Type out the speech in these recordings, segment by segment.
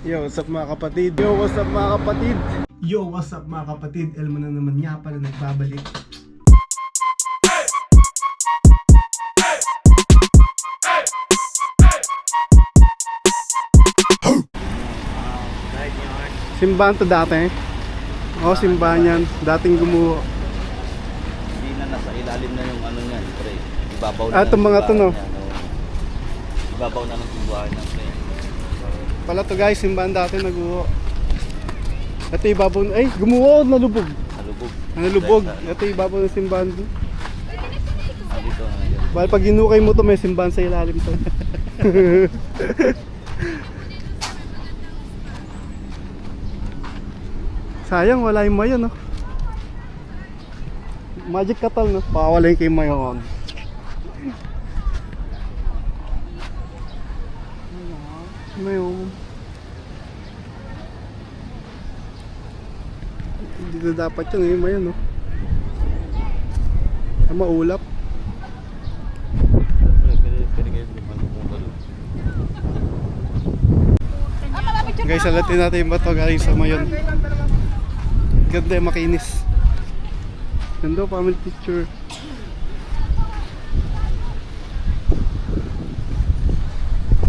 Yo, what's up mga kapatid? Yo, what's up mga kapatid? Yo, what's up mga kapatid? Elmo na naman nga pala nagbabalik. Simbahan to dati. Oo, simbahan yan. Dating gumuho. Hindi na nasa ilalim na yung ano niyan, pre. Ibabaw na. Ah, itong mga to, no? Ibabaw na ng simbahan niyan, pre. Pala to guys, simbahan dati naguho. Ito ibabaw na, ay gumuho, nalubog. Nalubog. Nalubog. Ito ibabaw ng simbahan. Dito na yan. Bahal pag ginukay mo to, may simbahan sa ilalim to. Sayang, wala yung mayon, no? Magic katal, no? Pakawala yung kay mayon. Mayon. Dito dapat yun, yung mayon, no? Maulap. Pwede kayo lumalo. Guys, alatin natin yung bato guys sa mayon. Ganda yung makinis. Ganda family picture.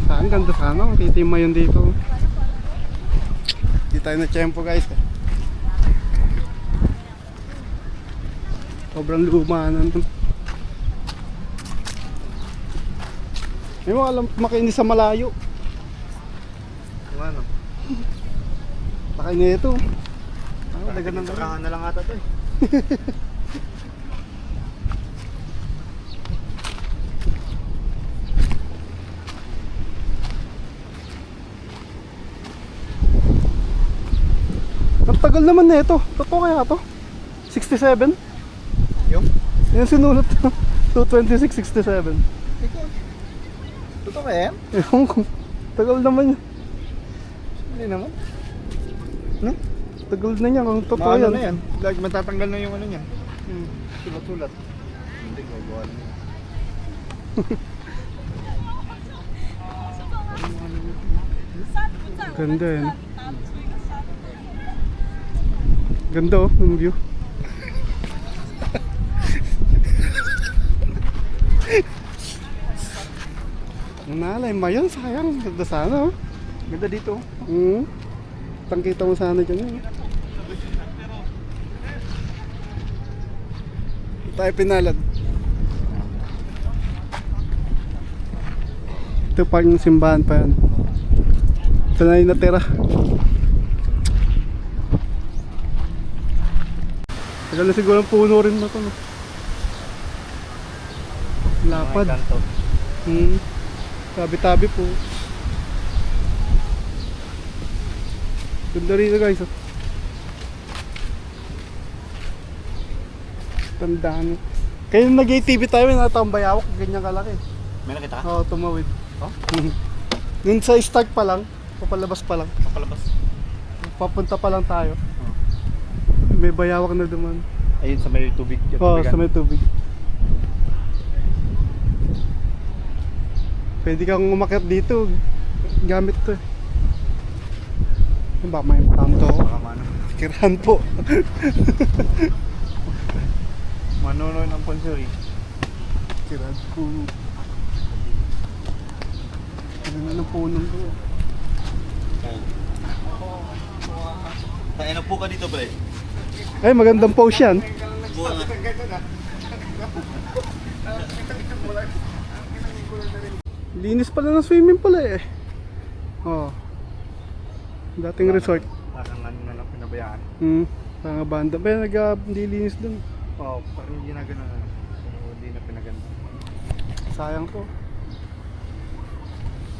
Saan ganda sana kung kita yung mayon dito. Hindi tayo na tiyempo guys. Sobrang luma na. May mga alam makinis sa malayo. Ano? Laki na ito. Dagan ng Sakahan na lang ata to eh. Ang tagal naman na ito. Totoo kaya ito? 67? Yung? Yan sinunod to. 226.67. Totoo kaya yan? Ewan ko. Tagal naman yan. Hindi naman. No? Tagal na niya kung totoo Maano yan. na yan? Like, matatanggal na yung ano niyan. Hmm. Sulat-sulat. Hindi ko gawa na yan. Ganda yan. Ganda oh, yung view. Nalay mayon, sayang. Ganda sana oh. Ganda dito. Tangkita mo sana dyan eh. Tayo pinalad. Ito pa yung simbahan pa yan. Ito na yung natira. Tagal na siguro ang puno rin na ito, no? Lapad. Tabi-tabi po. Ganda rin guys, oh. Tandaan. Kaya nung nag-ATV tayo, may natambay ako, ganyan kalaki. May nakita ka? Oo, tumawid. Oh? Nung sa start pa lang, papalabas pa lang. Papalabas. Papunta pa lang tayo. May bayawak na duman. Ayun sa may tubig. Oo, sa may tubig. Pwede kang umakyat dito. Gamit to eh. Ba, may tanto. Kirahan po. Manonoy ng pansoy. Kirahan po. Ano na ng punong ko. Ano po ka dito, pre? Ay, magandang pose yan. Buwan nga. Linis pala ng swimming pala eh. Oh. Dating resort. Parang ano na lang pinabayaan. Mga banda. Pero nag-dilinis dun. Oo, parang hindi na gano'n. Pero hindi na pinaganda. Sayang to.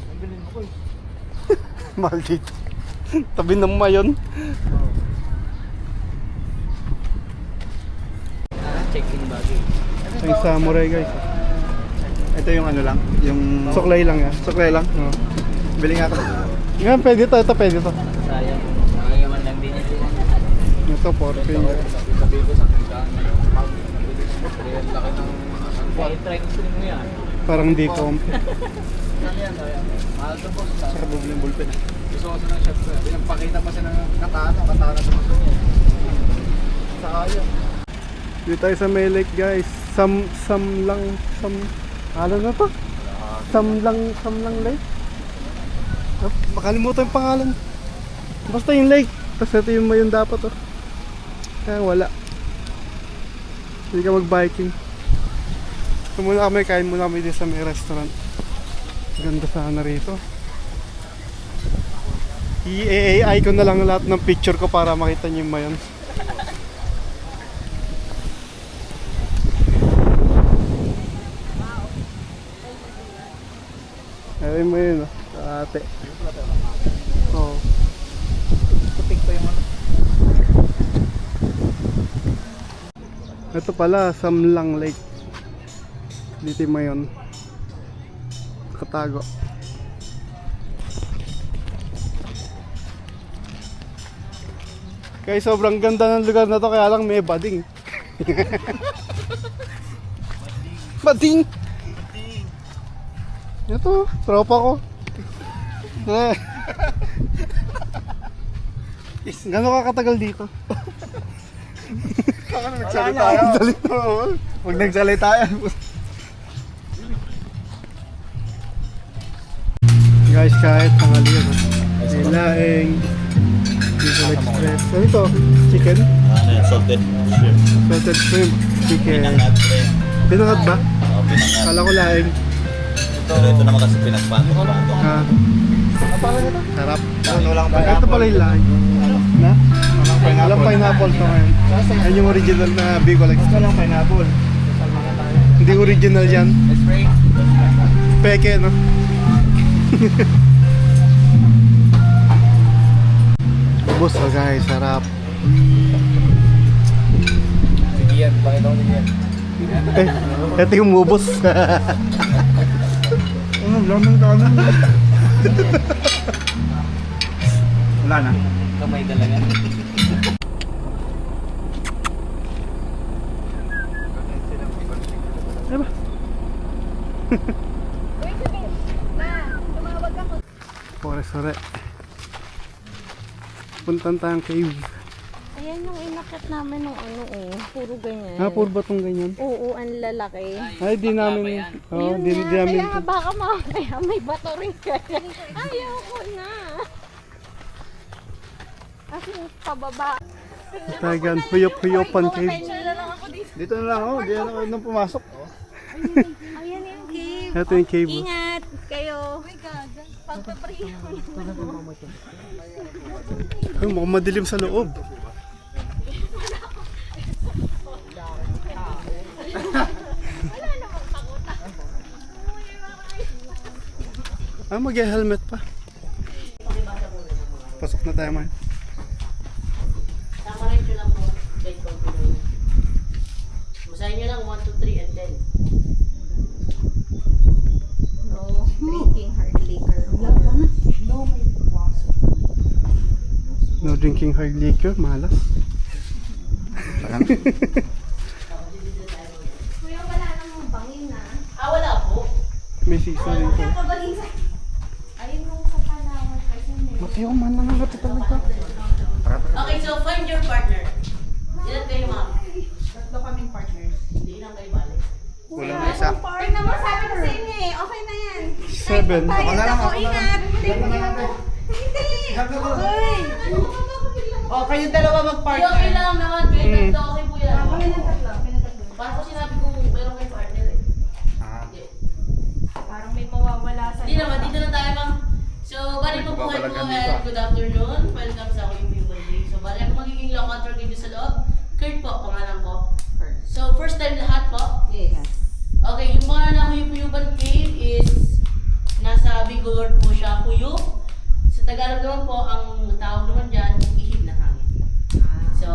Ang bilhin mo ko eh. Mahal dito. Tabi ng mayon. Check-in bagay. Yung samurai guys. Ito yung ano lang, yung... Suklay lang yan. Suklay lang? Oo. Bili nga ako. Yan, pwede to. Ito pwede to. Sayang. Nangayaman lang din ito. Ito, 4 finger. Sabi ko sa tindahan na yung ang laki ng... Kaya try ko mo yan. Parang di comp. Ano yan? Mahal to po. Sarap yung ballpen. Soso ng chef. Pinagpakita pa siya ng katana sa gusto niya. Sayang. Dito tayo sa may lake guys. Ano na to? Samlang lake. Oh, makalimutan yung pangalan. Basta yung lake. Tapos ito yung mayon dapat oh. Kaya wala. Hindi ka mag-biking. So muna kami, kain muna kami dito sa may restaurant. Ganda sana rito. I-AI ko na lang lahat ng picture ko para makita niyo yung mayon. Ayun mo yun, ate. Oo. Putik pa yung ano. Ito pala, Samlang Lake. Dito mo yun. Katago. Kaya sobrang ganda ng lugar na to, kaya lang may bading. Bading! Ito, tropa ko. Gano'n ka katagal dito? Nagsalita yan. Huwag nagsalita yan. Guys, kahit tanghali yun. Nilaing. Diesel Express. Ano ito? Chicken? Ano yan, salted shrimp. Salted shrimp. Chicken. Pinangat rin. Pinangat ba? Oo, pinangat. Kala ko laing. Pero ito naman kasi pinagpantok-pantok. Ah, Ano ito? sarap. Walang Ito pala yung laing. Na? Walang pineapple to ngayon. Yan yung original na Bicol Express. Walang pineapple. Hindi original yan. Spray. Peke, no? Ubus oh guys, sarap. Sige yan. Pakita ko sige yan. Ito yung ubus. Ano? Lamang kanan. Wala na. Kamay talaga. Diba? Forest ore. Puntan tayong cave. Ayan yung inakit namin ng ano puro ganyan. Ah, puro ba itong ganyan? Oo, ang lalaki. Ay, di namin. Oh, Yun di nga, namin. kaya baka mamaya may bato rin kaya. Ayaw ko na. Kasi pababa. Tagan, huyop-huyopan cave. Dito na lang. Di na ako nang pumasok. Ayan yung cave. Ito yung cave. Ingat kayo. Oh my God. Pagpapray. Ay, mukhang madilim sa loob. Ah, mag-helmet pa. Pasok na tayo man. Tama lang po. Bed configuration. Basahin nyo lang 1, 2, 3, and 10. No, drinking hard liquor. No drinking hard liquor, malas. Kuya, wala namang bangin na. Wala po. May sisa dito. Ayun yung sa Palawan kasi may. Mateo man lang natin talaga. Okay, so find your partner. Ilan kayo, ma'am? Tatlo kaming partners. Hindi lang kayo balik. Kulang na isa. Tingnan mo, sabi ko sa inyo eh. Okay na yan. 7. Tayo na lang, ako, ako na ingat. Hindi. Hoy. Oh, kayong dalawa Hindi, mag-partner. okay lang naman. Kayo tatlo, okay po yan. Kami ng tatlo. Paano ko sinabi ko meron kayo partner eh? Hindi. Parang may mawawala sa Hindi naman, dito na tayo, ma'am. So, bali po buhay po and good afternoon. Welcome sa aking Day. So, bali ako magiging law control dito sa loob. Kurt po, pangalan ko. So, first time lahat po. Yes. Okay, yung mga nahuyup-huyupan cave is nasa Bigolor po siya, huyup. Sa Tagalog naman po, ang tawag naman dyan, yung ihip na hangin. So,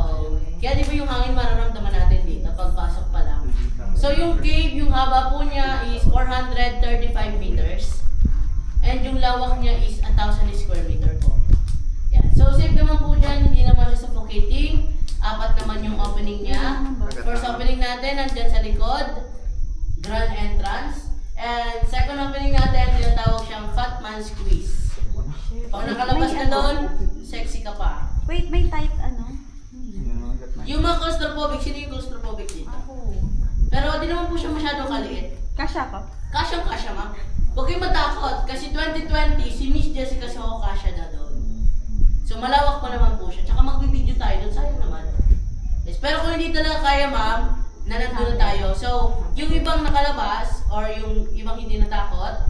kaya di ba yung hangin mararamdaman natin dito pagpasok pa lang. So, yung cave, yung haba po niya is 435 meters. And yung lawak niya is 1,000 square meter po. Yeah. So, safe naman po dyan, hindi naman siya suffocating. 4 naman yung opening niya. First opening natin, nandyan sa likod. Grand entrance. And second opening natin, tinatawag siyang Fat Man Squeeze. Pag nakalabas ka doon, sexy ka pa. Wait, may type ano? Yung mga claustrophobic, sino yung claustrophobic dito? Ako. Pero di naman po siya masyadong kaliit. Kasya ko. Kasyang-kasya, ma'am. Huwag kayong matakot kasi 2020, si Miss Jessica Soho kasya na doon. So malawak pa naman po siya. Tsaka magbibideo tayo doon, sayang naman. Yes, pero kung hindi talaga kaya, ma'am, na nandun na tayo. So, yung ibang nakalabas, or yung ibang hindi natakot,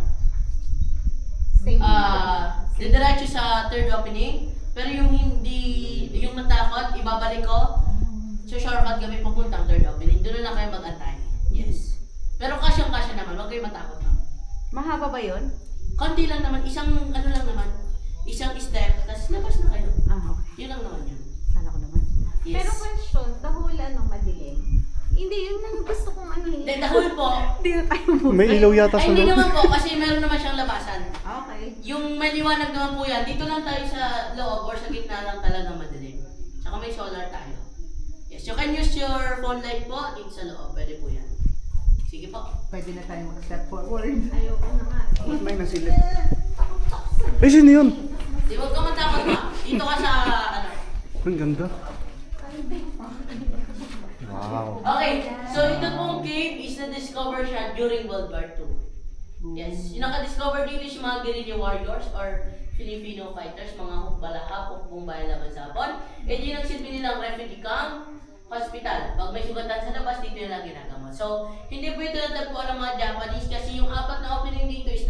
didiretso sa third opening. Pero yung hindi, yung natakot, ibabalik ko. So, shortcut kami papuntang third opening. Doon na lang kayo mag-antay. Yes. Pero kasyang-kasya naman, huwag kayo matakot, ma'am. Mahaba ba yun? Konti lang naman, isang ano lang naman, isang step, tapos labas na kayo. Okay. Yun lang naman yun. Kala ko naman. Yes. Pero question, the whole ano, madilim. Hindi, yun lang gusto kong ano eh. Then, the whole po, Hindi na tayo mo. May ilaw yata ay sa hindi loob. naman po, kasi meron naman siyang labasan. Okay. Yung may liwanag naman po yan, dito lang tayo sa loob or sa gitna lang talaga madilim. Tsaka may solar tayo. Yes, you can use your phone light po dito sa loob, pwede po yan. Sige po. Pwede na tayo mag-step forward. Ayoko na nga. May nasilip. Eh, sino yun? Di huwag ka matakot, ma. Dito ka sa ano. Ang ganda. Wow. Okay, so ito pong cave is na-discover siya during World War II. Yes, yung naka-discover dito yung mga guerrilla warriors or Filipino fighters, mga hukbalahap, hukbong bayan laban sa Hapon. Ito yung nagsilbi nilang refugee camp, hospital. Pag may sugatan sa labas, dito yung lang ginagamot. So, hindi po ito natagpuan ng mga Japanese kasi yung 4 na opening dito is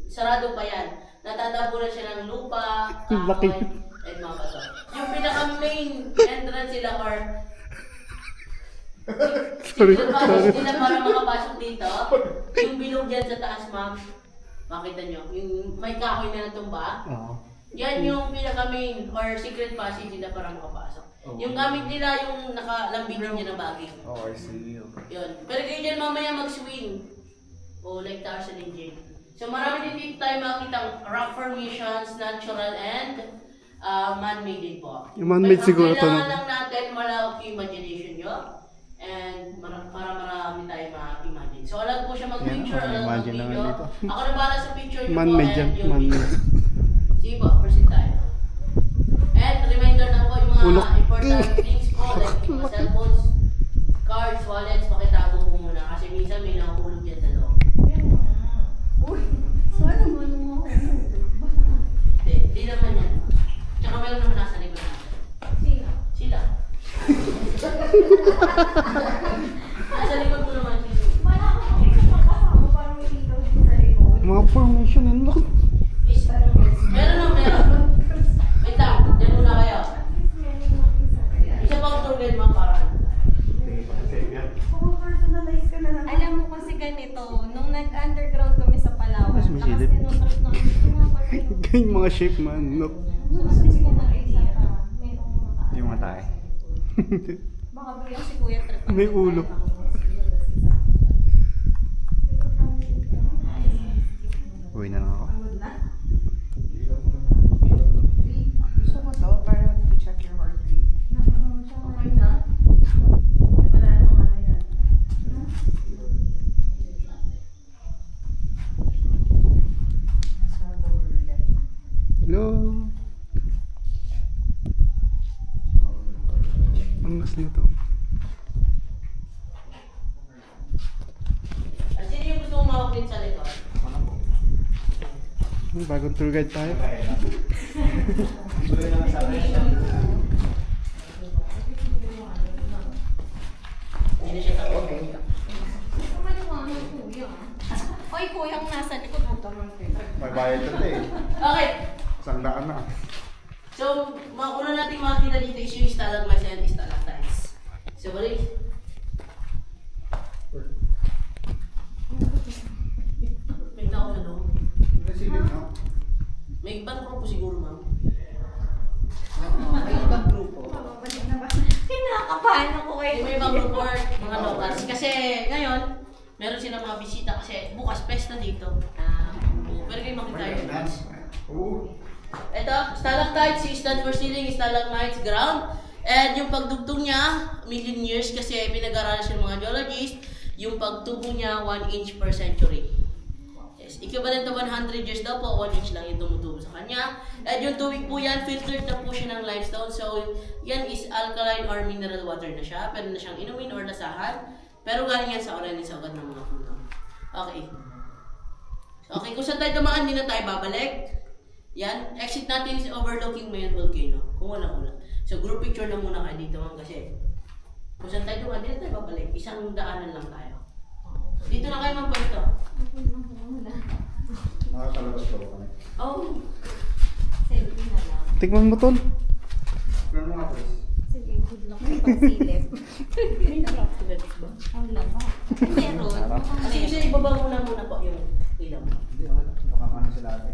sarado pa yan. Natatabunan siya ng lupa, Laki. kahoy, at mga bato. Yung pinaka-main entrance sila or Sorry, secret sorry. passage nila para makapasok dito, yung bilog yan sa taas, ma'am. Makita nyo, yung may kahoy na natumba. Oo. Yan yung pinaka-main or secret passage nila para makapasok. Yung gamit nila yung nakalambing din na bagay. Oh, I see. Yun. Pero kayo dyan mamaya mag-swing. O like Tarzan and Jane. So marami din dito tayo makikita rock formations, natural and man-made din po. Yung man-made But siguro ang to, no? kailangan lang natin malawak yung imagination nyo. And para marami tayo ma-imagine. So alam po siya mag-picture, Yan, alam imagine mag-video. naman dito. Ako na bahala sa picture nyo Man-made po yan, and yung man-made. video. Sige po, proceed tayo. And reminder na po yung mga Ulok. important things po like yung mga cellphones, cards, wallets, pakitago po muna kasi minsan may nakahulog dyan sa loob. Sana mo mo. Di naman yan. Tsaka meron naman nasa likod natin. Sino? Sila. Nasa likod mo naman sila. Wala ko makakasama parang may ilaw din sa likod. Mga formation, ang laki. Meron. Wait lang, dyan muna kayo. Isa pang tour guide mga parang. Personalize ka na lang. Alam mo kasi ganito, nung nag-underground kami sa Palawan, Mas may silip. sinutrip na kami, pinapatin. Yung mga shape, man. No. Susunod ko na idea ka. Merong maka... Yung matay. Baka biglang si Kuya trip. May ulo. Uwi na lang ako. Gusto mo to para to check your heart rate. Okay na? Wala nang ano yan. Sa lower left. Hello. Ang mas nito. Sino yung gusto mong mawag din sa likod? Bagong tour guide tayo. Hindi na siya takot. Maliwanag, Kuya. Oy, Kuya, ang nasa likod mo. May bayad ito eh. Okay. Isang daan na. So, una natin makikita dito is yung stalagmites and stalactites. So, balik. May tao na doon. May ibang grupo siguro, ma'am. May ibang grupo. Kinakabahan ako kayo. May ibang grupo or mga locals. Kasi ngayon, meron silang mga bisita kasi bukas pesta dito. Pwede kayo makita yung guys. Ito, stalactites, stand for ceiling, stalagmites, ground. And yung pagdugtong niya, million years kasi pinag-aralan siya ng mga geologists. Yung pagtubo niya, 1 inch per century. Yes. equivalent to 100 years daw po, 1 inch lang yung tumutubo sa kanya. At yung tubig po yan, filtered na po siya ng limestone. So, yan is alkaline or mineral water na siya. Pwede na siyang inumin or lasahan. Pero galing yan sa oranin sa ugat ng mga puno. Okay. Okay, kung saan tayo dumaan, hindi na tayo babalik. Yan, exit natin is overlooking Mayon Volcano. Kung wala. So, group picture lang muna kayo dito ma'am kasi kung saan tayo dumaan, hindi na tayo babalik. Isang daanan lang tayo. Dito na kayo ma'am pwesto. Makakalabas ko kami. Oh. Selfie na lang. Tikman mo, tol. Pero mga boys. Sige, good luck sa pagsilip. Ang laba. Meron. Sige, ibaba muna po yung ilaw. Hindi, okay lang. Baka ano sila ate.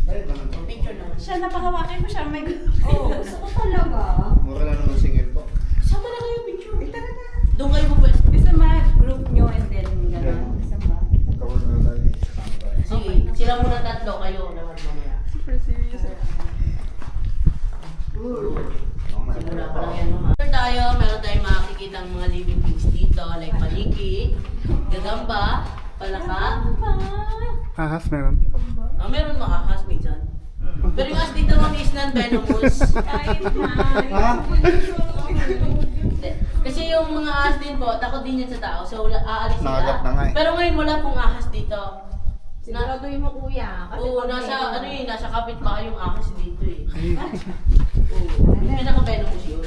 Ay, ganun po. Picture naman. Siya, napakawakin mo siya. May... Oo, gusto ko talaga. Mura lang naman singil po. Sama na kayo picture. Tara na. Doon kayo po pwesto. Gusto ma-group nyo and then gano'n. Gusto ba? Cover na tayo. Sige, sila muna tatlo kayo naman mamaya. Super serious. Simula pa lang yan mama. Meron tayong makikita ang mga living things dito like paniki, gagamba, palaka. Ahas meron. Meron makahas minsan. Pero yung as dito mami is non-venomous. Kahit na. Hindi. Kasi yung mga ahas din po, takot din yan sa tao. So aalis sila. Nakagat na nga eh. Pero ngayon wala pong ahas dito. Siguraduhin mo kuya. Kasi Oo, pag nasa may- ano yun, nasa kapitbahay yung ahas dito eh. Oo, yung pinaka-venomous yun.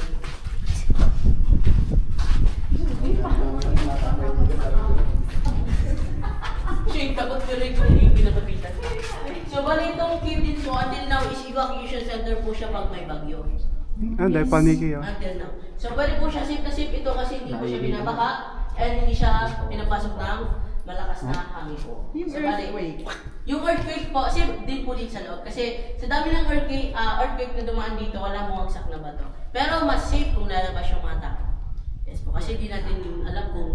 Siya yung takot pero yung hindi pinakapitan. So, bali itong cave din po, until now is evacuation center po siya pag may bagyo. Ah, dahil paniki ah. Until now. So, pwede po siya safe na safe ito kasi hindi po siya binabaha and hindi siya pinapasok ng malakas na hangin po. Yung So, bali, earthquake. yung earthquake po, safe din po dito sa loob. Kasi sa dami ng earthquake na dumaan dito, wala bumagsak na bato. Pero mas safe kung lalabas yung mga tao. Yes po, kasi di natin alam kung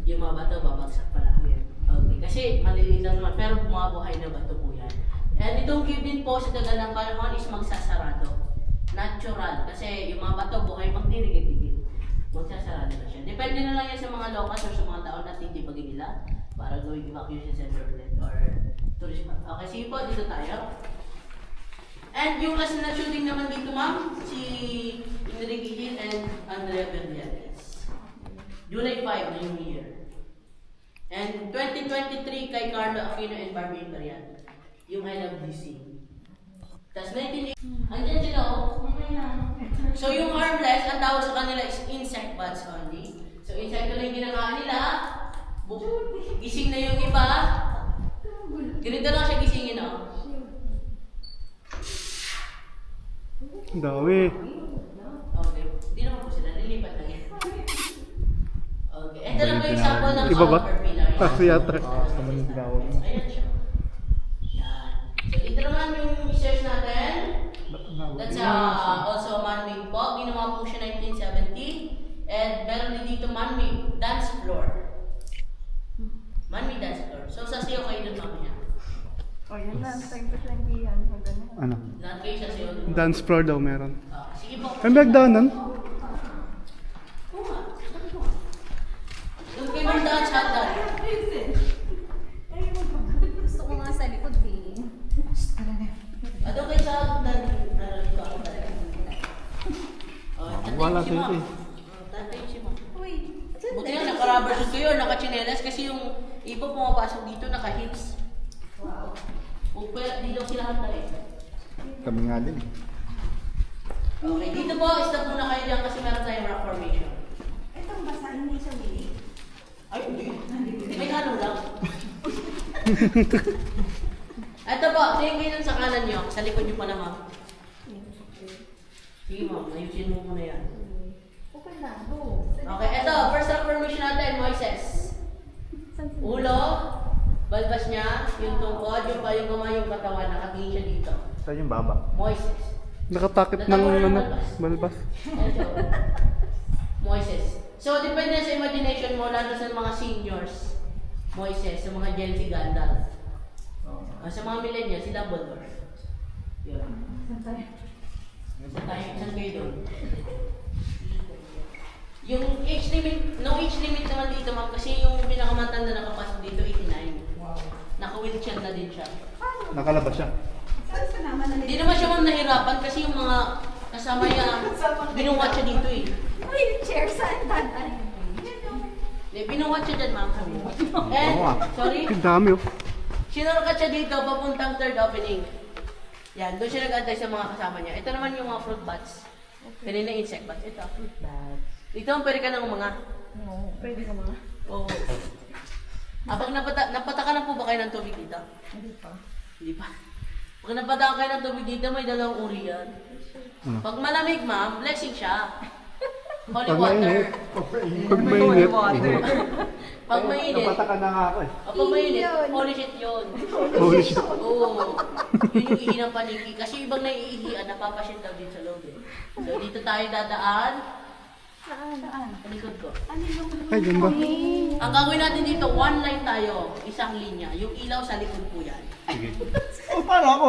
yung mga bato babagsak pala. Okay, kasi maliliit lang naman, pero bumabuhay na bato po yan. And itong cave din po sa tagal ng panahon is magsasarado. Natural, kasi yung mga bato buhay magdirigit-digit. Magsasarado na siya. Depende na lang yan sa mga locals or sa mga tao na titipagin nila para gawing evacuation center ulit or tourist spot. Okay, sige po, dito tayo. And yung last na shooting naman dito ma'am, si Enrique Hill and Andrea Verdiales. July 5 na yung year. And 2023 kay Carlo Aquino and Barbie Imperial. Yung I Love DC. Tapos 1980, andyan sila oh. So yung harmless, ang tawag sa kanila is insect buds only. So insect lang yung ginagawa nila. Gising na yung iba. Ganito lang siya gisingin oh. Ang dami. Okay. Hindi naman po sila, lilipat lang yan. Okay. Ito lang po yung example ng Iba ba? upper pillar. Ah, theater. Ayan siya. Yan. So dito naman yung research natin. That's also man-made po. Ginawa po siya 1970. And meron din dito man-made dance floor. Man-made dance floor. So sasayaw kayo dun mamaya. O, yan na. 2020 yan. Kung gano'n. Ano? Lahat kayo sasayaw dun. Dance floor daw meron. Sige po. Ay, magdaanan. Oo nga. Doon kayo magdaan sa hagdan. Gusto ko nga sa likod eh. Doon kayo sa hagdan. Naralit ko ako talaga. Wala sa'yo eh. Tatay si Ma'am. Uy, Buti nga naka-rubber suit kayo, naka-chinelas kasi yung iba pumapasok dito naka-heels. wow. O pwede, di daw sila hantay. Kami nga din eh. Okay, dito po, stop muna kayo dyan kasi meron tayong rock formation. Itong basa, hindi siya willing. Ay, hindi. May halong lang. Ito po, tingin kayo dun sa kanan nyo, sa likod nyo pala ma'am. Sige ma'am, ayusin mo muna yan. Okay na, go. Okay, ito, first rock formation natin, Moises. Ulo, balbas niya, yung tungkod, yung pa yung kamay, yung katawan, nakatingin siya dito. Saan yung baba? Moises. Nakatakip ng ano, balbas. Ito. Moises. So, depende sa imagination mo, lalo sa mga seniors. Moises, sa mga Gen Z Gandalf. Sa mga millennials, si Dumbledore. Yun. Saan kayo doon? Yung age limit, no age limit naman dito ma'am kasi yung pinakamatanda na kapasok dito 89. Wow. Naka-wheelchair na din siya. Nakalabas siya. Hindi naman siya ma'am nahirapan kasi yung mga kasama niya, binuwat siya dito eh. Wheelchair, saan tatay? Binuwat siya dyan ma'am. And, sorry, Ang dami oh. sinurkat siya dito papuntang third opening. Yan, doon siya nag-antay sa mga kasama niya. Ito naman yung mga fruit bats. Kanina insect bats. Ito, fruit bats. Dito ang pwede ka nang mga. Pwede ka mga. Oo. Pag napataka na po ba kayo ng tubig dito? Hindi pa. Hindi pa. Pag napataka kayo ng tubig dito, may dalawang uri yan. Pag malamig ma'am, blessing siya. Holy Pag water. mainit. Pag mainit. Pag mainit. Napataka na nga ako eh. Pag mainit, holy shit yun. Holy shit. Oo. Yun yung ihi ng paniki. Kasi ibang naiihian, napapasyent daw din sa loob eh. So dito tayo dadaan. Saan? Sa likod ko. Ay, ganda. Ang gagawin natin dito, one line tayo. Isang linya. Yung ilaw sa likod po yan. Oh, paano ako?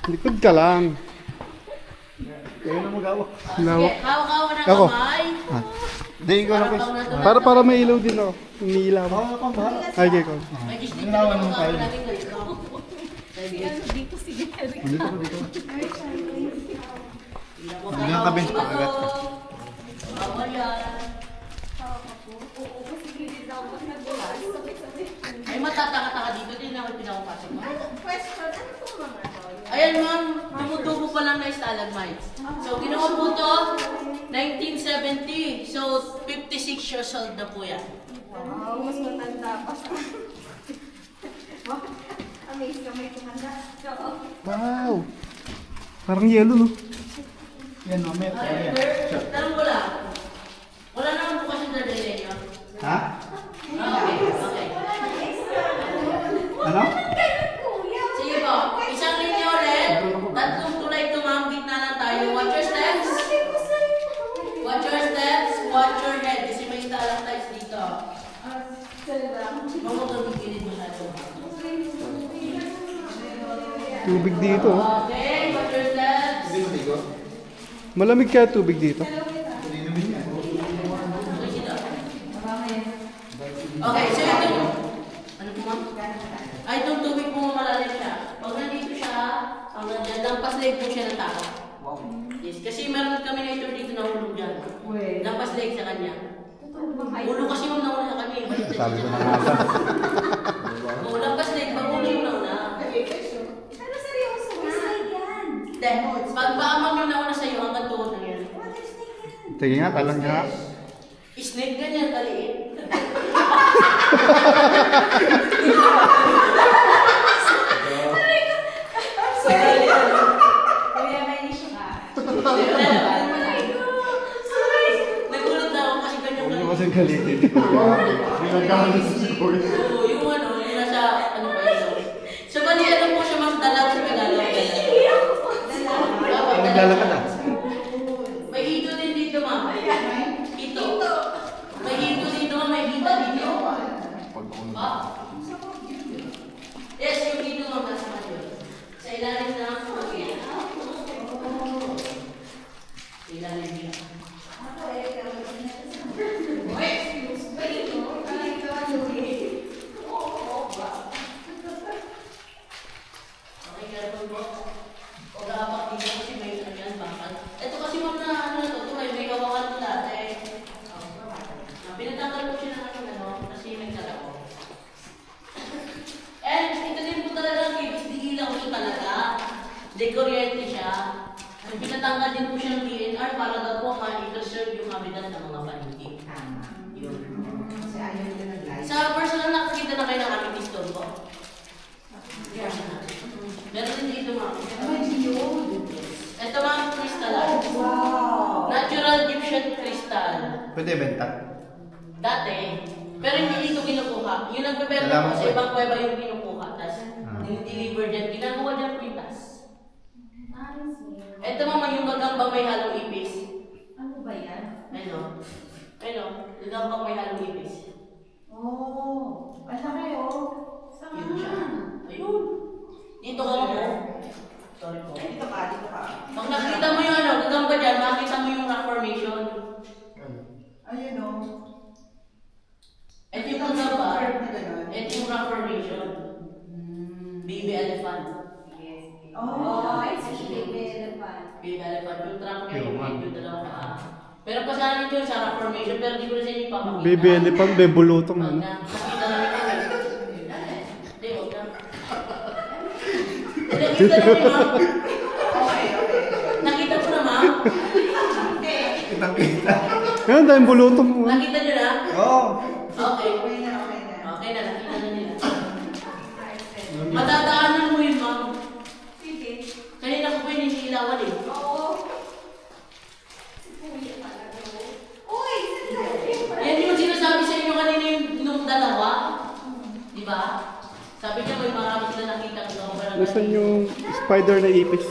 Likod ka lang. Kaya na magawa. Sige, hawak-hawak ng Ako. kamay. Hindi ko na para may ilaw din ako. Iniilaw ako. Ay, kaya ko. May gistik na naman ang gagawin natin ganito. Sige. Dito sige. Dito ko, dito. Hindi nga ka-bench pa agad. Bawal yan. Oo, kasi hindi daw pag nagulas. Sabay-sabay. Ay matataka-taka dito. Hindi na ako pinakapasok mo. Question, ano po mga to? Ayan ma'am, tumutubo pa lang na stalagmites. So ginawa po to 1970. So 56 years old na po yan. Wow, mas matanda pa siya. Amazed ka may tumanda. Oo. Wow. Parang yelo, no? Yan, mamaya. Ay, tanong ko lang. Wala naman po kasi dadalhin yun. Ha? Okay, okay. Ano? Sige po, isang linya ulit. Tatlong tulay ito ma'am, gitna lang tayo. Watch your steps. Watch your steps. Watch your head. Kasi may stalactites dito. Mga gagigilid mo siya ito. Tubig dito, oh. Okay, watch your steps. Malamig kaya tubig dito? Okay, so ito. Ano po ma'am? Ay, itong tubig po malalim siya. Pag nandito siya, ang nandiyan, lampas leg po siya ng tao. Yes, kasi meron kami na ito dito na hulog dyan. Lampas leg sa kanya. Ulo kasi yung nauna sa kanya. Sabi ko na nga ba? Oo, lampas leg, pag ulo yung nauna. Pero seryoso nga. Yan. Then, pag paamang yung nauna sa'yo, hanggang tuhod na yan. Sige nga, talang nga. Snake ganyan, kaliit. Kuya, may issue ka. Nagulat na ako kasi ganyan Huwag kaliit. mo kasing kalitin. Ginagalit sa siguro. Oo, yung ano, yung nasa, ano ba yun? So, bali, ano po siya, mas dalag sa Tagalog. Naglalakad ah. May hito din dito, ma'am. Hito. May hito dito, ma'am. May hita dito. Ah. Yes, yung hito, ma'am, nasa kanyo. Sa ilalim na ang pagkain. Sa ilalim niya. Okay, careful po. Huwag apak dito kasi may ano yan, bakal. Ito kasi ma'am na ano na to, may hawakan to dati. Pinatanggal ko siya ng ano, kasi may kalako. And ito din po talaga ang kibis, di ilaw siya talaga. Dekoryente siya. At pinatanggal din po siya ng DNR para daw po ma-preserve yung habitat ng mga paniki. Yun. Sa personal nakakita na kayo ng aming piston po. Personal. Meron din dito ma'am. Ito ma'am, crystalline. Natural Egyptian crystal. Pwede benta. Dati. Pero hindi dito kinukuha. Yung nagbebenta Salamat po sa po. ibang kuweba yung kinukuha. Tapos dinideliver dyan. Ginagawa dyan printas. Ito mama yung gagambang may halong ipis. Ano ba yan? Ano? Ano? Gagambang may halong ipis. Oh, ang laki oh. Yun siya. Ayun. Dito ka mo. Sorry po. Dito ka, dito ka. Pag nakita mo yung ano, gagamba dyan, makita mo yung rock formation. Ayun oh. Ito yung gagamba. Curve na gano'n. Ito yung rock formation. Big elephant, yung trunk niya, yung dalawa ka. Pero pasahan nito yung Sarah formation, pero di ko na sa inyo ipapakita. Baby elephant, baby bulutong. Wag Ano? na. Nakita namin kami. Hindi, wag na. Nakita namin, ma'am. Nakita ko na, ma'am. Kitang-kita. Yan, dahil bulutong mo. Nakita nyo na? Oo. Okay. Okay na. Okay na, nakita na nila. Matadaanan mo yun, ma'am. Sige. Kanina ko po yung hinihilawan eh. Oo. Kuya talaga. Uy! Yan yung sinasabi sa inyo kanina nung dalawa. Di ba? Sabi niya may marami sila nakita ko sa Nasaan yung spider na ipis?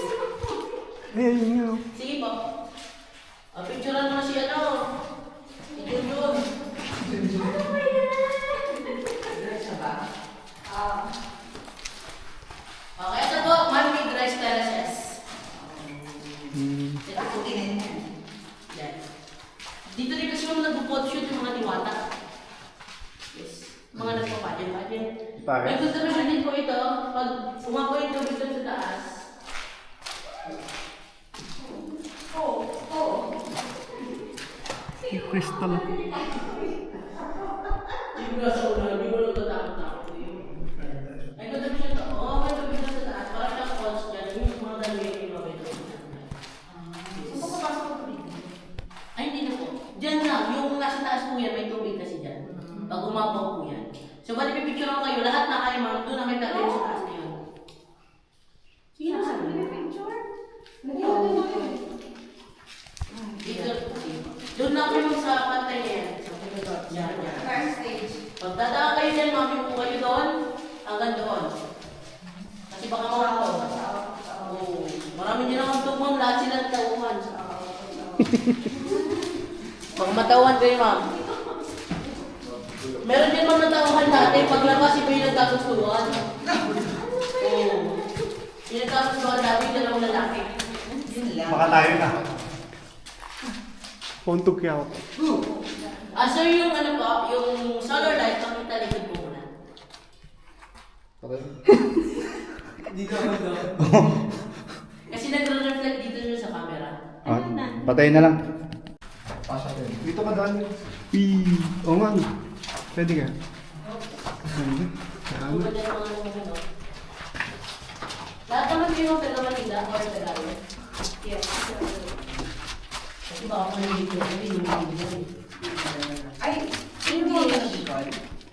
Ay, ayun nga. Oh. Sige po. Picturean mo na si ano. Ito yun. Okay, ito po. Man-made rice terraces. Ito po. Yan. Dito rin kasi yung nag-photoshoot yung mga diwata. Yes. Mga nagpapadyan-padyan. Bakit? May contribution din po ito. Pag umapoy ito dito sa taas. Crystal. Yung nasa una, hindi mo lang tatakot-takot. May contribution ito. Oo, may contribution sa taas. Para siyang falls dyan. Yung mga dalawa yung mabito. Saan ko papasok ko dito? Ay, hindi na po. Diyan lang. Yung nasa taas po yan, may tubig kasi dyan. Pag umapaw po yan. So, bali pipicture ko kayo. Lahat na kayo, ma'am. Doon na may tayo sa taas na yun. Sige na, sabi. Picture? Dito. Doon lang kayo sa pantay na yan. Yan, yan. First stage. Pag dadaan kayo dyan, ma'am, yung po kayo doon, hanggang doon. Kasi baka makapaw. Oo. Marami din naman itong ma'am. Lahat sila natauhan. Pag matauhan kayo, ma'am. Meron din ma'am natauhan dati. Paglabas, iba yung nagkagustuhan. Oo. Yung nagkagustuhan dati, yung dalawang lalaki. Yun lang. Baka tayo na. Puntok yaw. So yung ano po, yung solar light, pakita likod po muna. Kasi nagre-reflect dito nyo sa camera. Patay na lang. Dito ka daan. Oo nga. Pwede ka. Kung ba dyan mga ano. Lahat naman kayo ng taga Manila or Tagalog? Yes. Kasi baka kung hindi ko, hindi yung video. Ay, sino mo taga Bicol?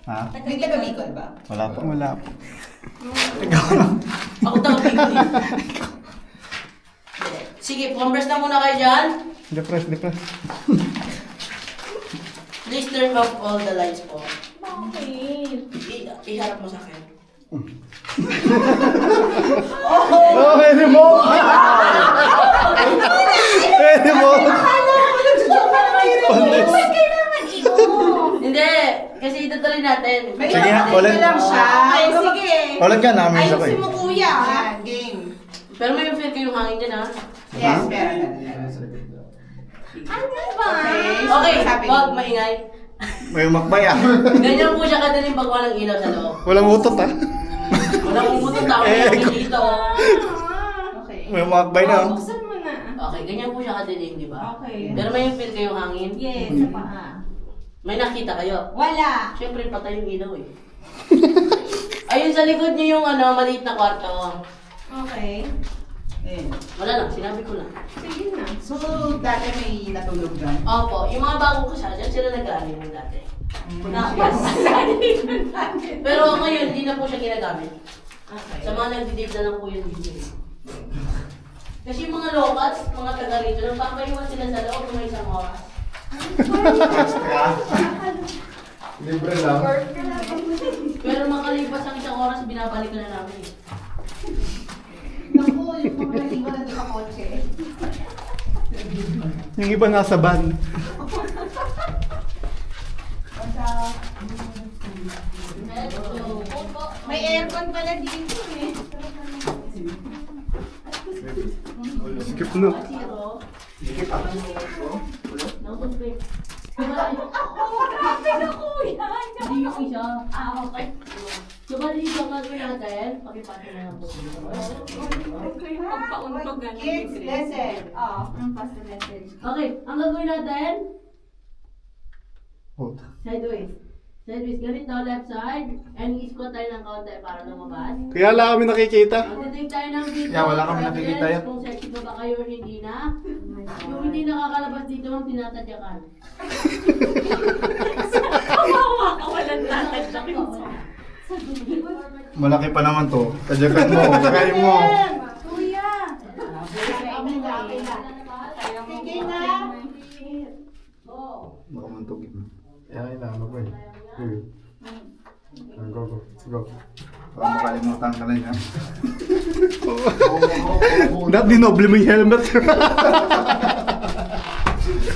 Ha? May taga Bicol ba? Wala po. Wala po. Ako taga Bicol eh. Sige, converse na muna kayo dyan. Depress. Please turn off all the lights po. Bakit? Iharap mo sa akin. Oh, pwede mo! Pwede mo! Ba't kailangan i-off? Hindi, kasi itutuloy natin. Sige, ulit. lang siya. Ay, sige. Ulit ka namin sa Ayusin mo, kuya. Yan, game. Pero may feel kayong hangin dyan ha. Yes, meron na. Ano ba? Okay, Sabi wag mo. maingay. May umakbay ah. Ganyan po siya kadaling pag walang ilaw sa loob. Walang utot ha. Walang umutot ako yung dito. Okay. May umakbay na. Oh, buksan mo na. Okay, ganyan po siya kadaling, di ba? Okay. Pero may feel kayong hangin. Yes, sa paa. May nakita kayo. Wala. Siyempre, patay yung ilaw eh. Ayun sa likod niyo yung ano, maliit na kwarto. Okay. Eh. Wala lang, sinabi ko lang. Sige na. So, dati may natulog doon. Opo, yung mga bagong kasal dyan, sila nag-aaral mo dati. Pero ngayon, hindi na po siya ginagamit. Okay. Sa mga nagdidib na lang po yung dito. Kasi yung mga locals, mga taga rito, nagpapaiwan sila sa loob ng isang oras. Libre lang. Pero makalipas ang isang oras, binabalik na namin eh. Naku, yung mga naiwan na sa kotse. Yung iba nasa van. May aircon pala dito eh. Skip no. Zero. Sige pa. Nakutbig. Grabe na kuya. Hindi yung isa. Ah, okay. So, bali dito ang gagawin natin. Pakipati na lang po. Pagpauntogan. Kids, listen. Ang pass the message. Okay, ang gagawin natin, Hold. sideways. Sideways, ganito, left side. And i-squat tayo ng kaunti para lumabas. Kaya lang kami nakikita. Magtitig tayo ng dito. Yeah, wala kami nakikita yan. Kung sexy pa ba kayo or hindi na. Yung hindi nakakalabas dito, ang tinatadyakan. Kawawa ka, walang tatadyakin. Malaki pa naman to. Kadyakan mo, kakain mo. Kuya! Sige na! Baka mantugin mo. Yan, ano ba eh. Go, go, go. Baka makalimutan ka na yan. Dapat dinoble mo yung helmet.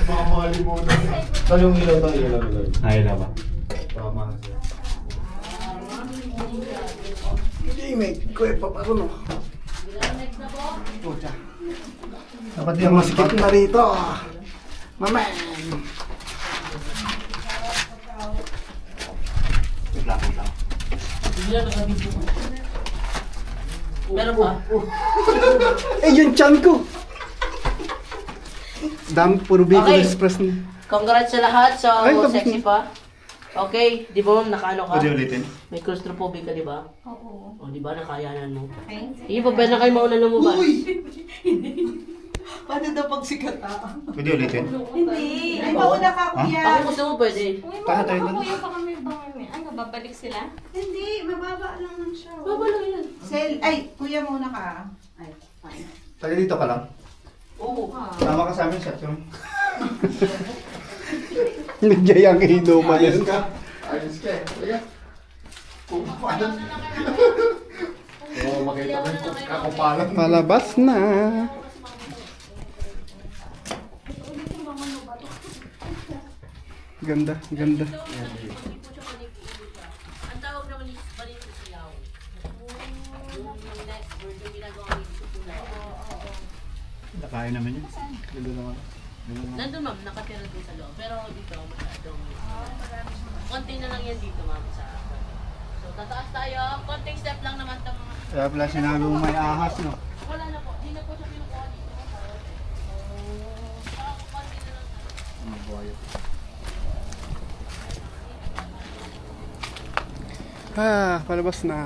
Baka makalimutan. Ito yung ilaw to, ilaw. Ay, ilaw ba? Tama na siya. Hindi, may kuya pa pa no. Pucha. Dapat Yung masikip na rito. Maman. Hindi na nakabidyo ko. Meron pa? Eh, yung chan ko. Dami, puro Bicol Okay. Express na. Congrats sa lahat. So, Ay, tapos sexy na. pa. Okay, di ba ma'am, nakaano ka? Pwede ulitin? May claustrophobic ka, di ba? Oo. O, di ba, nakayanan mo? Thanks. Sige pa, pwede na kayo mauna lumabas. Paano daw pag sikat Pwede ulitin? Hindi! Ay, mauna ka, kuya! Ako gusto mo, pwede. Uy, Paano tayo dun? kuya pa kami bangin. Ano, babalik sila? Hindi, mababa lang ng show. Baba lang yan. Ay, kuya muna ka. Ay, fine. Taga dito ka lang. Oo. Tama ka sa amin, Satyong. Nagyayang inuman yun. Ayos ka eh. Kaya. Paano? Oo, makita ko yung kakupalan. Palabas na. Ganda, ganda. Ang tawag naman is balito siyaw. Yung next word, yung ginagawa ni Sukulay. Nakain naman yun. Dito naman. Nandun ma'am, nakatira din sa loob. Pero dito, masyadong... konti na lang yan dito ma'am sa... So, tataas tayo. Konting step lang naman ito mga... Kaya pala sinabi mo may ahas, no? Wala na po. Di na po siya pinukuha dito. Saka konti na lang tayo. Palabas na.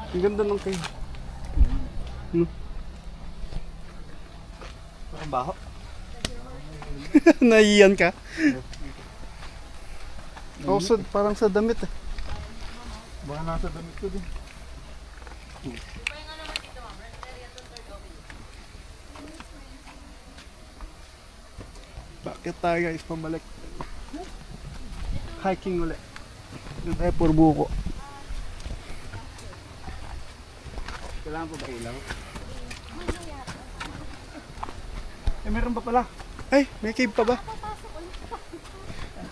Ang ganda ng kayo. Nakabaho. Naiyan ka? Ako parang sa damit eh. Baka nasa damit ko din. Pahinga naman dito ma'am. Rest area to third opening. Bakit tayo guys, pabalik. Hiking ulit. Doon tayo puro buko. Kailangan pa ba ilaw? Eh meron pa pala. Ay, may cave pa ba?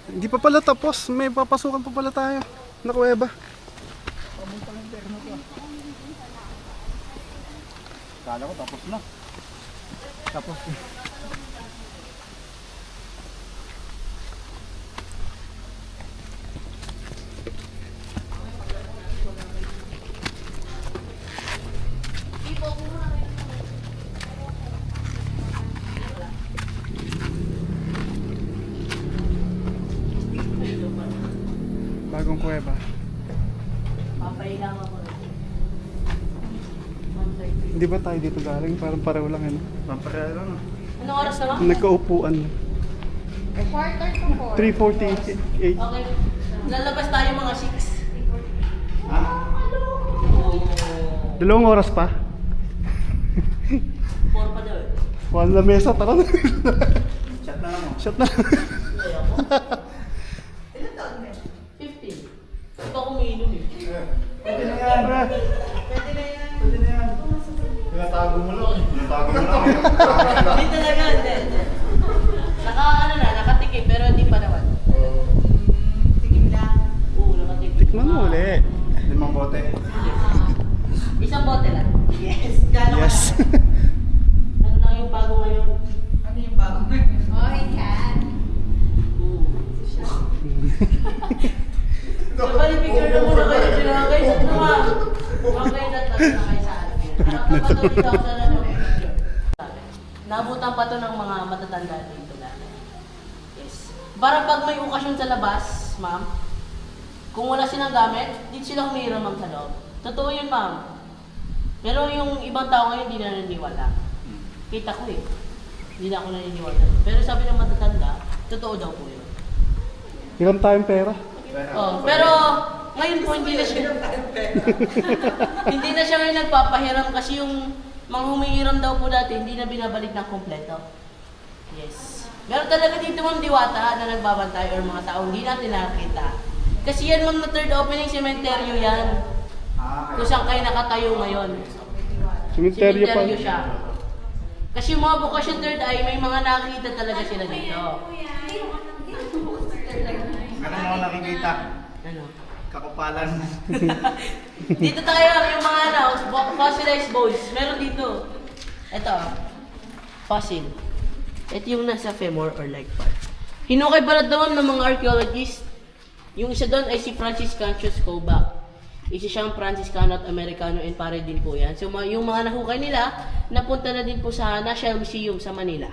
Hindi pa pala tapos. May papasukan pa pala tayo. Na kuweba. Kala ko tapos na. Tapos. Bagong kuweba. Papahilang ako. Hindi ba tayo dito galing? Parang pareho lang ano. Pampareha lang. Anong oras na ma'am? Nagkaupuan. Quarter to 3:48. Okay. Lalabas tayo mga 6. Ha? Dalawang oras pa. 4 pa daw eh. Wala na mesa, tara na. Chat na lang. Shot na. Kaya ako. 15. Ito ako umiinom eh. Pwede na yan. Pwede na yan. Pwede na yan. Tinatago mo lang. Tinatago mo lang. Hindi talaga, hindi. Nakatikim pero hindi pa naman. Tingin lang. Oo, nakatikim. Tikman mo ulit. 5 bote. Isang bote lang. Yes. Gano'n Yes. Ano lang yung bago ngayon? Ano yung bago ngayon? Oh, yan. Oo. Sa qualification nakita ko sa ano, picture. Nabutan pa to ng mga matatanda dito natin. Yes. Para pag may okasyon sa labas, ma'am, kung wala silang gamit, dito sila humihiram ma'am sa loob. Totoo yun ma'am. Pero yung ibang tao ngayon hindi na naniniwala. Kita ko eh. Hindi na ako naniniwala. Pero sabi ng matatanda, totoo daw po yun. Hiram tayong pera. Oh, pero ngayon po hindi na siya. Hindi na siya ngayon nagpapahiram kasi yung mga humihiram daw po dati hindi na binabalik ng kompleto. Yes. Meron talaga dito ma'am diwata na nagbabantay or mga tao hindi natin nakakita. Kasi yan ma'am na third opening cementerio yan. Kung saan kayo nakatayo ngayon. Sementeryo pa. Cementerio siya. Kasi yung mga bukasyon third eye, may mga nakikita talaga sila dito. Meron ako nakikita. Ano? Kakupalan. Dito tayo yung mga ano, fossilized bones. Meron dito. Ito. Fossil. Ito yung nasa femur or leg part. Hinukay pala doon ng mga archaeologists. Yung isa doon ay si Francis Cancius Kobach. Isa siyang Franciscano at Americano and pare din po yan. So yung mga nahukay nila, napunta na din po sa National Museum sa Manila.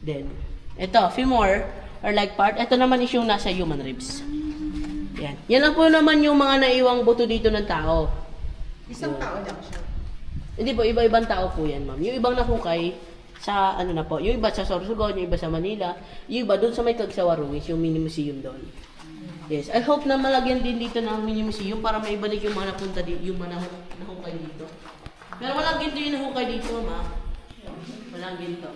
Then, ito, femur or leg part. Ito naman is yung nasa human ribs. Yan. Yan lang po naman yung mga naiwang buto dito ng tao. Isang tao lang siya. Hindi po, iba-ibang tao po yan, ma'am. Yung ibang nahukay sa ano na po, yung iba sa Sorsogon, yung iba sa Manila, yung iba doon sa may Cagsawa Ruins, yung mini museum doon. Yes, I hope na malagyan din dito ng mini museum para maibalik yung mga napunta dito, yung mga nahukay dito. Pero walang ginto yung nahukay dito, ma'am. Walang ginto.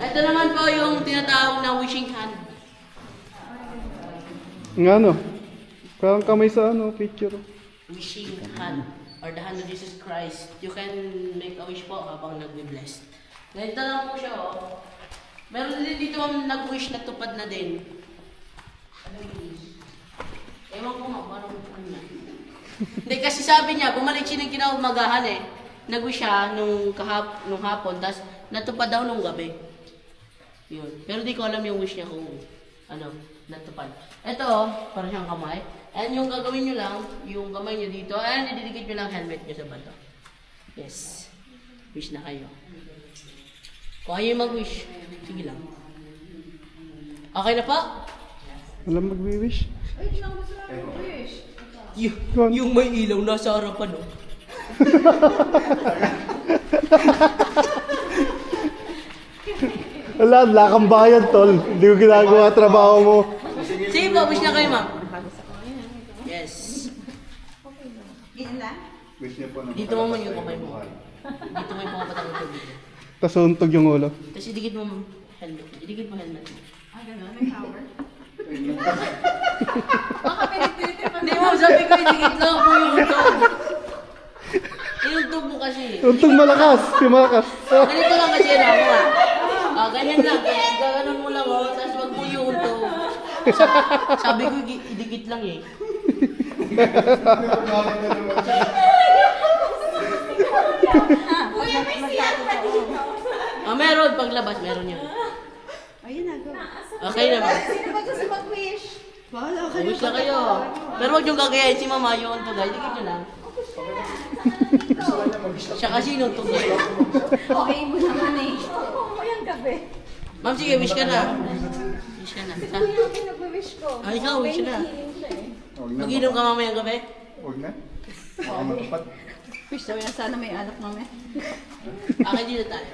Ito naman po yung tinatawag na wishing hand. Nga ano? Parang kamay sa ano, picture. Wishing hand or the hand of Jesus Christ. You can make a wish po habang nagbe-bless. Ganito lang po siya, oh. Meron din dito ang nag-wish na tupad na din. Ano yung wish? Ewan ko nga, parang ano na. Hindi, kasi sabi niya, bumalik siya ng kinaumagahan eh. Nag-wish siya nung hapon, tapos natupad daw nung gabi. Yun. Pero di ko alam yung wish niya kung ano, natupad. Ito, oh, parang siyang kamay. And yung gagawin nyo lang, yung kamay nyo dito, and ididikit nyo lang helmet nyo sa bato. Yes. Wish na kayo. Kung ayaw mag-wish, sige lang. Okay na pa? Alam magwi-wish? Ay, hindi lang gusto lang mag-wish. Yung may ilaw nasa harapan, oh. Wala kang bayad, tol. Hindi ko ginagawa trabaho mo. Sige po, wish na kayo, ma'am. Yes. Yan lang? Wish niya po na Dito mo yung kamay mo. Dito mo yung pumapatang ito dito. Tapos untog yung ulo. Tapos idikit mo helmet. Idikit mo helmet. Ah, gano'n? May power? Hindi mo, sabi ko idikit lang po yung tog. Yung tog mo kasi. Untog malakas. Yung malakas. Ganito lang kasi ano ako ah. Ganyan lang. Gaganon mo lang oh. Tapos wag mo yung tog. Sabi ko idikit lang eh. Kuya, may siyak pa dito. Meron. Paglabas, meron yun. Ayun na, go. Okay naman. Sino ba gusto mag-wish? Bahala kayo. Wish na kayo. Pero huwag yung gagayahin si mama yung tog. Idikit nyo lang. Siya kasi yung tog niya. Okay mo naman eh. Oo, yung gabi. Ma'am, sige, wish ka na. Wish ka na. Ito yung pinag-wish ko. Ay, ikaw, wish na. Huwag na. Mag-inom ka mamayang gabi? Huwag na. Baka matupad. Wish daw yan, sana may anak namin. Okay, dito tayo.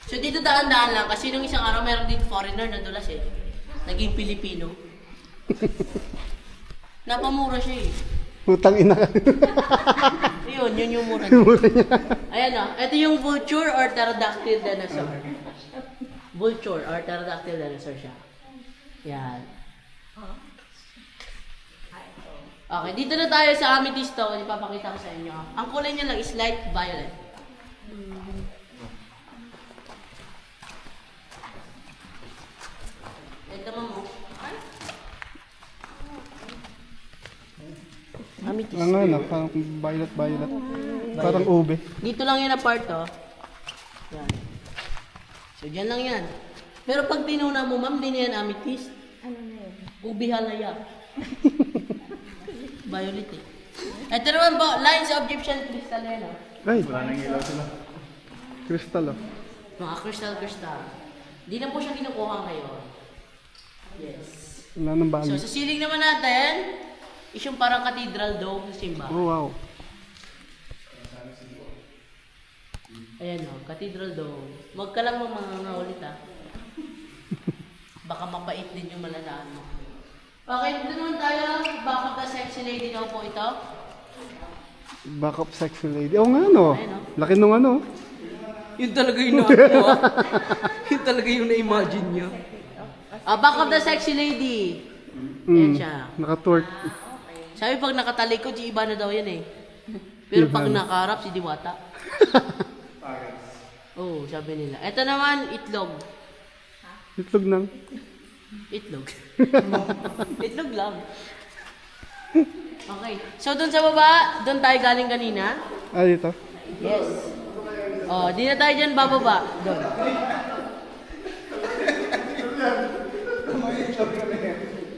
So dito daan-daan lang kasi nung isang araw meron dito foreigner na dulas eh. Naging Pilipino. Napamura siya eh. Putang ina ka. Yun yung mura niya. Ayan o, ito yung vulture or pterodactyl dinosaur. Vulture or pterodactyl dinosaur siya. Yan. Okay, dito na tayo sa amethyst to. Ipapakita ko sa inyo. Ang kulay niya lang is light violet. Ito mo. Amethyst. Ang ano, parang violet. Parang ube. Dito lang yan na part, oh. Yan. So, dyan lang yan. Pero pag tinuna mo, ma'am, di na yan amethyst. Ano na yun? Ubi halaya. Violet eh. Ito naman po, lines of Egyptian crystal yan, oh. Ay, Wala nang ilaw sila. crystal oh. Mga crystal. Di na po siya kinukuha ngayon. Yes. Wala nang So, bali. sa ceiling naman natin, is yung parang cathedral dome sa simbahan. Oh, wow. Ayan o, cathedral dome. Huwag ka lang mga ulit ah. Baka mapait din yung malalaan mo. Okay, dito naman tayo. Backup na sexy lady daw po ito. Backup sexy lady. Oo nga no. Ayun, oh. Laki nung ano. Yun talaga yung nakuha. Yun talaga yung na-imagine nyo. Backup na sexy lady. Ayan siya. Naka-twerk. Sabi pag nakatalikod, si iba na daw yan eh. Pero pag nakaharap, si Diwata. Oo, sabi nila. Ito naman, itlog. Itlog nang. Itlog. Itlog lang. Okay. So, dun sa baba, dun tayo galing kanina. Ah, dito. Yes. Oh, di na tayo dyan bababa. Doon.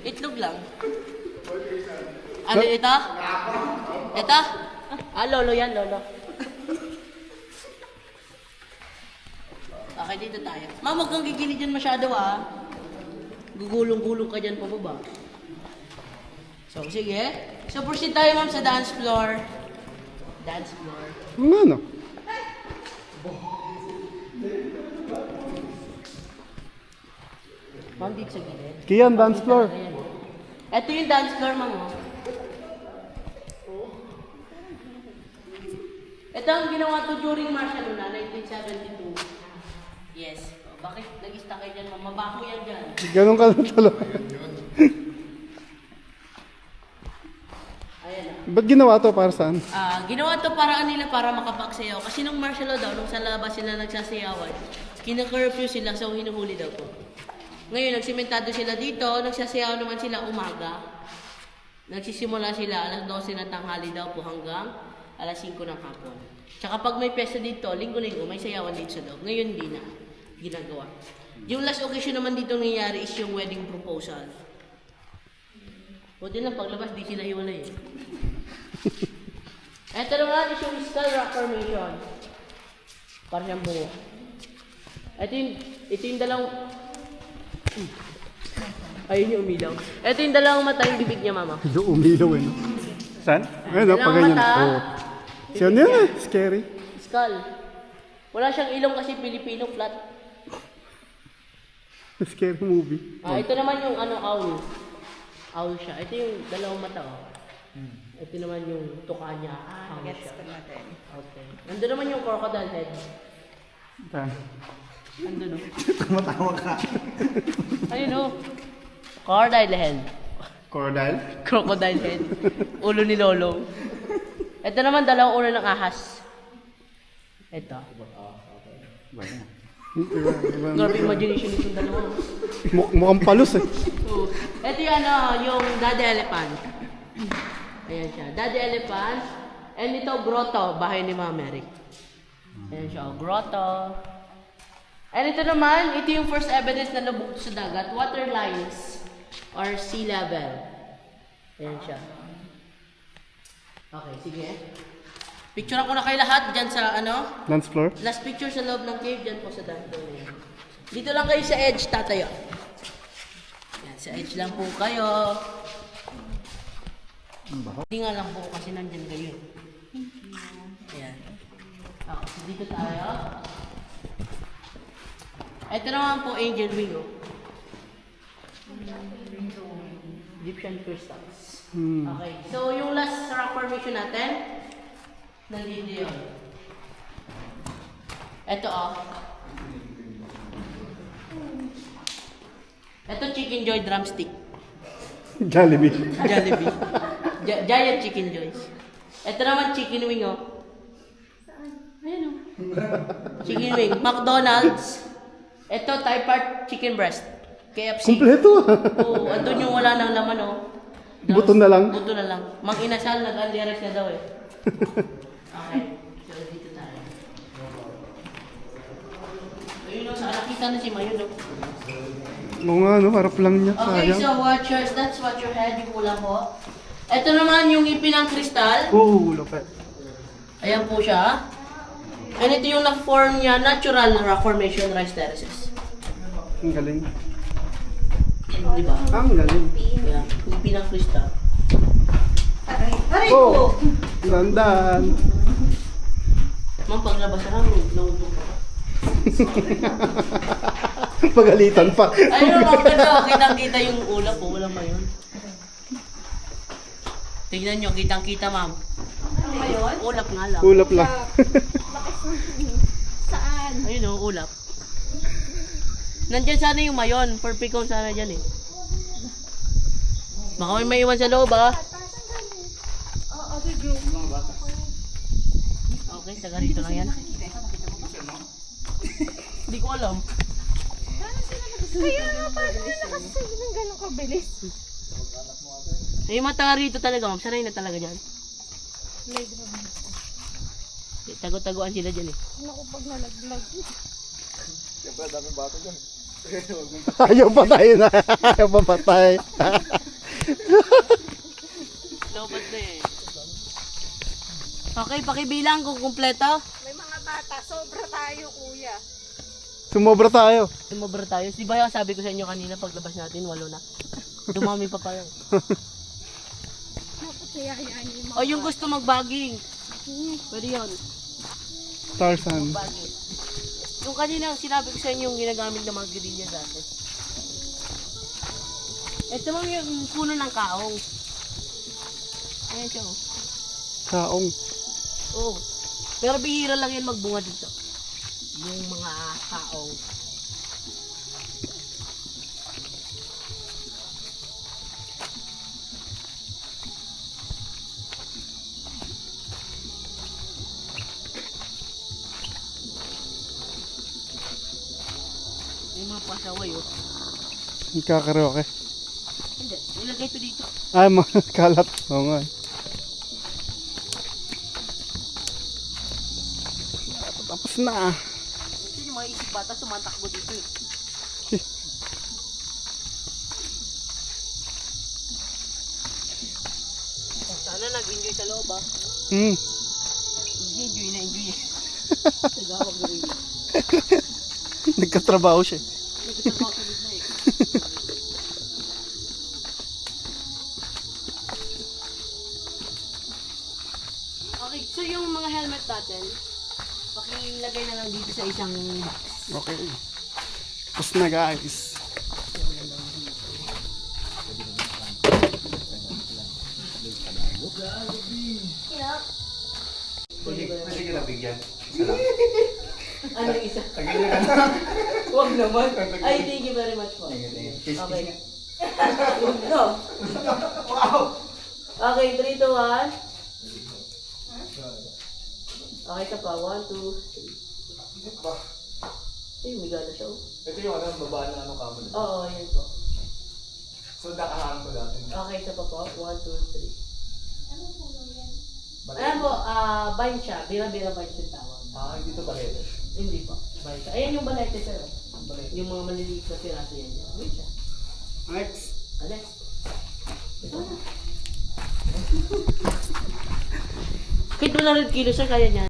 Itlog lang. Ano ito? Ito? Lolo yan, lolo. Okay, dito tayo. Ma'am, huwag kang gigilid dyan masyado Gugulong-gulong ka dyan pababa. So, sige. So, proceed tayo ma'am sa dance floor. Dance floor. Oo nga no. Ma'am, dito sa gilid. Kian, dance floor. Ayan. Ito yung dance floor, ma'am. Ito ang ginawa to during martial law na 1972. Yes. O, bakit nag-stuck kayo dyan, ma'am? Mabaho yan dyan. Ganun ka lang talaga. Ayan na. Ba't ginawa to para saan? Ginawa to paraan nila para makapagsayaw. Kasi nung martial law daw, nung sa labas sila nagsasayawan, kina-curfew sila, so hinuhuli daw po. Ngayon, nagsimentado sila dito, nagsasayaw naman sila umaga. Nagsisimula sila alas 12 ng tanghali daw po hanggang alas 5 ng hapon. Tsaka pag may pesta dito, linggo-linggo, may sayawan dito sa loob. Ngayon, hindi na ginagawa. Yung last occasion naman dito nangyayari is yung wedding proposal. Buti lang, paglabas, di sila hiwalay eh. Ito naman is yung skull rock formation. Para siyang buo. Ito yung dalawang... Ayun yung umilaw. Ito yung dalawang mata yung bibig niya, mama. Yung umilaw eh. No? Saan? Ayun no, pag ganyan. mata. Oo. Siya yan eh, scary. Skull. Wala siyang ilong kasi Pilipino flat. Scary movie. Ito naman yung owl. Owl siya. Ito yung dalawang mata, oh. Ito naman yung tuka niya. Owl Gets siya. ko natin. Okay. Nandun naman yung crocodile head. Tan. Nandun, oh. Tumatawa ka. Ayun, oh. Crocodile head. Crocodile? Crocodile head. Ulo ni Lolo. Ito naman, dalawang ulo ng ahas. Ito. Grabe imagination itong dalawa. Mukhang palos eh. So, ito yung yung Daddy Elephant. Ayan siya. Daddy Elephant. And ito, grotto. Bahay ni Mama Mary. Ayan siya, grotto. And ito naman, ito yung first evidence na lubog sa dagat. Water lines or sea level. Ayan siya. Okay, sige. Picture ko na kayo lahat dyan sa Dance floor. last picture sa loob ng cave dyan po sa dance floor. Dito lang kayo sa edge, tatayo. Yan, sa edge lang po kayo. Hindi nga lang po kasi nandyan kayo. Ayan. Okay, so dito tayo. Ito naman po, angel wing. Egyptian crystals. Okay, so yung last rock formation natin, nandito yun. Ito Ito chicken joy drumstick. Jollibee. Jollibee. Giant chicken joys. Ito naman chicken wing Ayan chicken wing. McDonald's. Ito Thai part chicken breast. KFC. Kompleto ah. Oo, andun yung wala nang laman Buto na lang. Buto na lang. Mang inasal, nag-andiares na daw eh. Okay. So, dito tayo. Ayun sa nakita na si Mayo, no? Oo nga no, harap lang niya. Okay, Sayang. so watchers, that's what your head, yung ulam po. Ito naman yung ngipin ng kristal. Oo, lupet. Ayan po siya. And ito yung na-form niya, natural rock formation rice terraces. Ang galing. Di ba? Ang galing. Ayan, ngipin ng kristal. Aray Oh, dandan. Ma'am, paglabas na lang, nauntog pa. Pagalitan pa. Ayun naman, ganda. Kitang-kita yung ulap po. Walang mayon. Tignan nyo, kitang-kita ma'am. Ano ba yun? Ulap nga lang. Ulap lang. Saan? Ayun o, ulap. Nandyan sana yung mayon. Perfect kung sana dyan eh. Baka may maiwan sa loob ah. Okay, taga rito lang yan. Hindi ko alam. Kaya nga, paano na nakasabi ng gano'ng kabilis? Yung mga taga rito talaga, ma'am. Sanay na talaga dyan. Tago-taguan sila dyan eh. Naku, pag nalaglag. Ayaw patay na. Ayaw papatay. Lobat na eh. Okay, pakibilang kung kumpleto. May mga bata, sobra tayo, kuya. Sumobra tayo. Sumobra tayo. Di ba yung sabi ko sa inyo kanina paglabas natin, 8 na. Dumami pa pa yun. Dapat hayaan yung mga O yung gusto mag-bagging. Pwede yun. Tarzan. Bagging. Yung kanina sinabi ko sa inyo yung ginagamit ng mga guerrilla dati. Ito mang yung puno ng kaong. Ayan siya oh. Kaong. Oo. Pero bihira lang yan magbunga dito. Yung mga kaong. Yung mga pasaway oh. Kakaroke. Hindi, nilagay ito dito. Ay, mga kalat. Oo nga. Tapos na. Ito yung mga isip bata tumatakbo dito eh. Sana nag-enjoy sa loob ah. Hmm. Enjoy na enjoy eh. Nagawag na rin. Nagkatrabaho siya. Nagtatrabaho sa gitna eh. Okay, so yung mga helmet natin, pakilagay na lang dito sa isang box. Okay. Tapos na guys. Pwede ka nabigyan. Ano yung isa? Huwag naman. Ay, thank you very much po. Okay. No. Okay, 3, 2, 1. Okay ka pa. 1, 2, 3. Ay, may gana siya oh. Ito yung ano, baba ng ano kamo. Oo, yun po. So, nakaharang ko dati. Okay, isa pa po. 1, 2, 3. Ayan po, vine siya. Bira-bira vine siya tawag. Hindi to balete. Hindi po. Vine siya. Ayan yung balete sir. Yung mga maliliit na piraso yan. Vine siya. Next. Alex. Ito na. Kahit 100 kilos siya, kaya niyan.